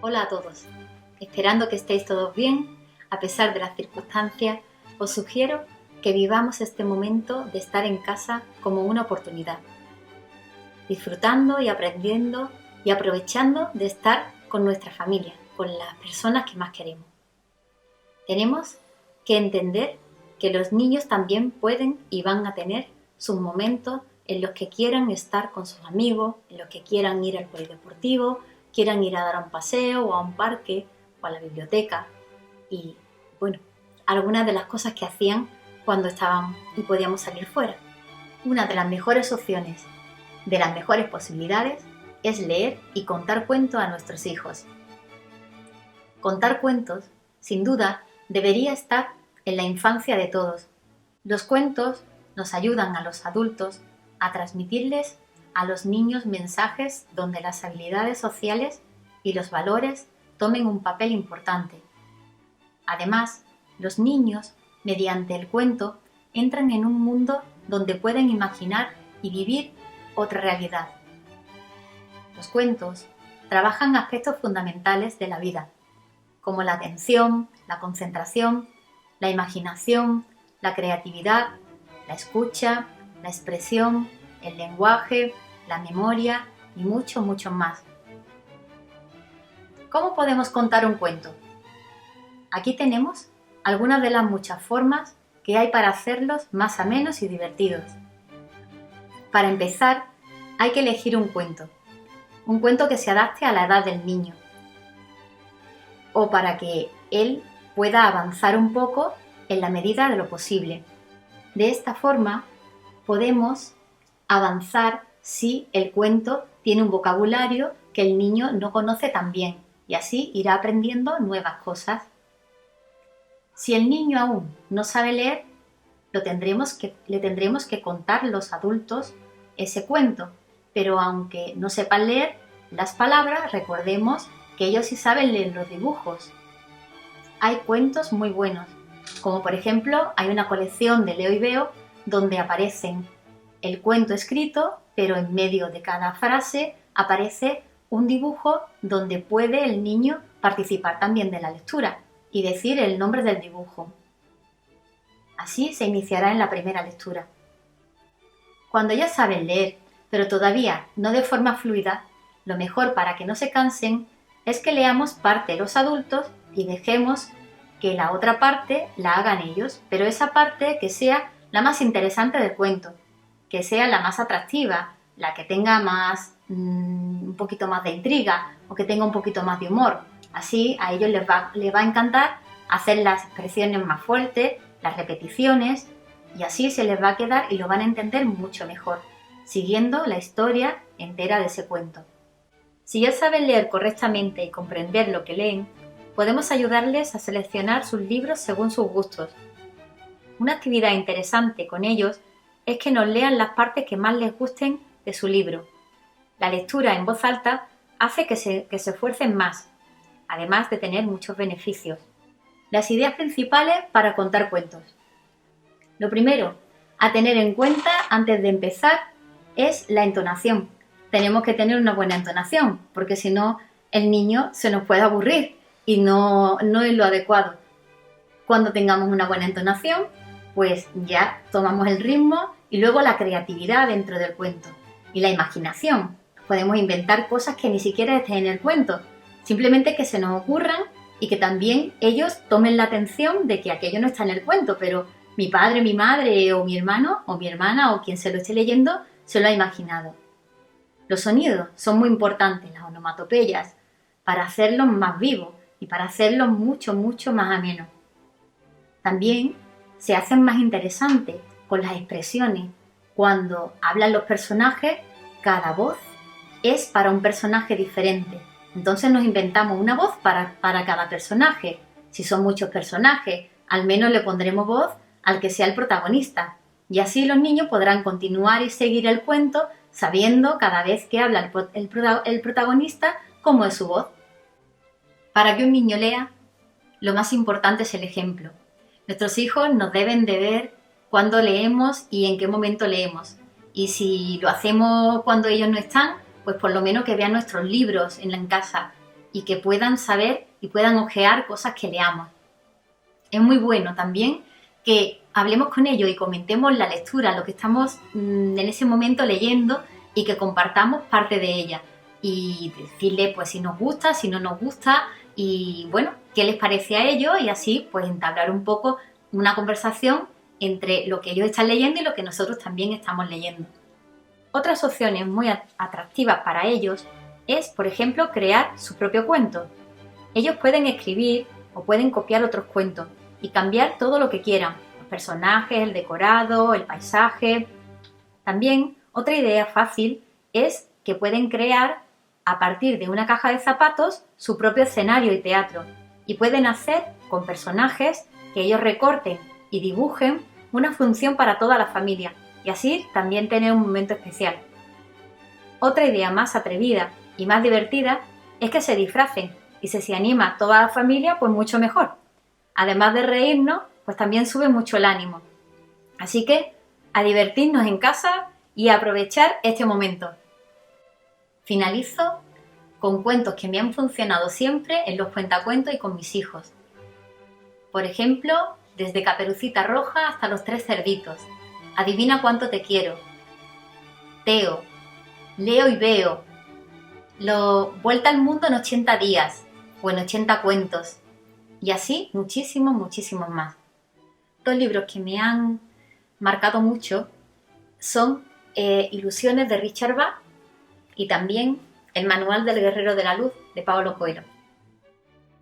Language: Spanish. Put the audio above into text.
Hola a todos, esperando que estéis todos bien, a pesar de las circunstancias, os sugiero que vivamos este momento de estar en casa como una oportunidad, disfrutando y aprendiendo y aprovechando de estar con nuestra familia, con las personas que más queremos. Tenemos que entender que los niños también pueden y van a tener sus momentos en los que quieran estar con sus amigos, en los que quieran ir al polideportivo, quieran ir a dar un paseo o a un parque o a la biblioteca y, bueno, algunas de las cosas que hacían cuando estaban y podíamos salir fuera. Una de las mejores opciones, de las mejores posibilidades, es leer y contar cuentos a nuestros hijos. Contar cuentos, sin duda, debería estar en la infancia de todos. Los cuentos nos ayudan a los adultos a transmitirles a los niños mensajes donde las habilidades sociales y los valores tomen un papel importante. Además, los niños, mediante el cuento, entran en un mundo donde pueden imaginar y vivir otra realidad. Los cuentos trabajan aspectos fundamentales de la vida, como la atención, la concentración, la imaginación, la creatividad, la escucha, la expresión, el lenguaje, la memoria y mucho más. ¿Cómo podemos contar un cuento? Aquí tenemos algunas de las muchas formas que hay para hacerlos más amenos y divertidos. Para empezar, hay que elegir un cuento que se adapte a la edad del niño, o para que él pueda avanzar un poco en la medida de lo posible. De esta forma, podemos avanzar si el cuento tiene un vocabulario que el niño no conoce tan bien, y así irá aprendiendo nuevas cosas. Si el niño aún no sabe leer, le tendremos que contar los adultos ese cuento, pero aunque no sepan leer las palabras, recordemos que ellos sí saben leer los dibujos. Hay cuentos muy buenos, como por ejemplo hay una colección de Leo y Beo donde aparecen el cuento escrito, pero en medio de cada frase aparece un dibujo donde puede el niño participar también de la lectura y decir el nombre del dibujo. Así se iniciará en la primera lectura. Cuando ya saben leer, pero todavía no de forma fluida, lo mejor para que no se cansen es que leamos parte los adultos y dejemos que la otra parte la hagan ellos, pero esa parte que sea la más interesante del cuento, que sea la más atractiva, la que tenga un poquito más de intriga o que tenga un poquito más de humor. Así a ellos les va a encantar hacer las expresiones más fuertes, las repeticiones, y así se les va a quedar y lo van a entender mucho mejor, siguiendo la historia entera de ese cuento. Si ya saben leer correctamente y comprender lo que leen, podemos ayudarles a seleccionar sus libros según sus gustos. Una actividad interesante con ellos es que nos lean las partes que más les gusten de su libro. La lectura en voz alta hace que se esfuercen más, además de tener muchos beneficios. Las ideas principales para contar cuentos. Lo primero a tener en cuenta antes de empezar es la entonación. Tenemos que tener una buena entonación, porque si no, el niño se nos puede aburrir y no es lo adecuado. Cuando tengamos una buena entonación, pues ya tomamos el ritmo y luego la creatividad dentro del cuento y la imaginación. Podemos inventar cosas que ni siquiera estén en el cuento, simplemente que se nos ocurran y que también ellos tomen la atención de que aquello no está en el cuento, pero mi padre, mi madre o mi hermano o mi hermana o quien se lo esté leyendo se lo ha imaginado. Los sonidos son muy importantes, las onomatopeyas, para hacerlos más vivos y para hacerlos mucho más amenos. También se hacen más interesantes con las expresiones. Cuando hablan los personajes, cada voz es para un personaje diferente. Entonces nos inventamos una voz para cada personaje. Si son muchos personajes, al menos le pondremos voz al que sea el protagonista. Y así los niños podrán continuar y seguir el cuento sabiendo cada vez que habla el protagonista cómo es su voz. Para que un niño lea, lo más importante es el ejemplo. Nuestros hijos nos deben de ver cuándo leemos y en qué momento leemos. Y si lo hacemos cuando ellos no están, pues por lo menos que vean nuestros libros en casa y que puedan saber y puedan ojear cosas que leamos. Es muy bueno también que hablemos con ellos y comentemos la lectura, lo que estamos en ese momento leyendo y que compartamos parte de ella y decirle pues si nos gusta, si no nos gusta y bueno, qué les parece a ellos y así pues entablar un poco una conversación entre lo que ellos están leyendo y lo que nosotros también estamos leyendo. Otras opciones muy atractivas para ellos es, por ejemplo, crear su propio cuento. Ellos pueden escribir o pueden copiar otros cuentos y cambiar todo lo que quieran, los personajes, el decorado, el paisaje. También otra idea fácil es que pueden crear a partir de una caja de zapatos su propio escenario y teatro y pueden hacer con personajes que ellos recorten y dibujen una función para toda la familia y así también tener un momento especial. Otra idea más atrevida y más divertida es que se disfracen y si se anima toda la familia, pues mucho mejor. Además de reírnos, pues también sube mucho el ánimo. Así que a divertirnos en casa y a aprovechar este momento. Finalizo con cuentos que me han funcionado siempre en los cuentacuentos y con mis hijos. Por ejemplo, desde Caperucita Roja hasta Los Tres Cerditos. Adivina cuánto te quiero. Teo. Leo y veo. Vuelta al mundo en 80 días o en 80 cuentos. Y así muchísimos, muchísimos más. Dos libros que me han marcado mucho son Ilusiones de Richard Bach y también El Manual del Guerrero de la Luz de Paulo Coelho.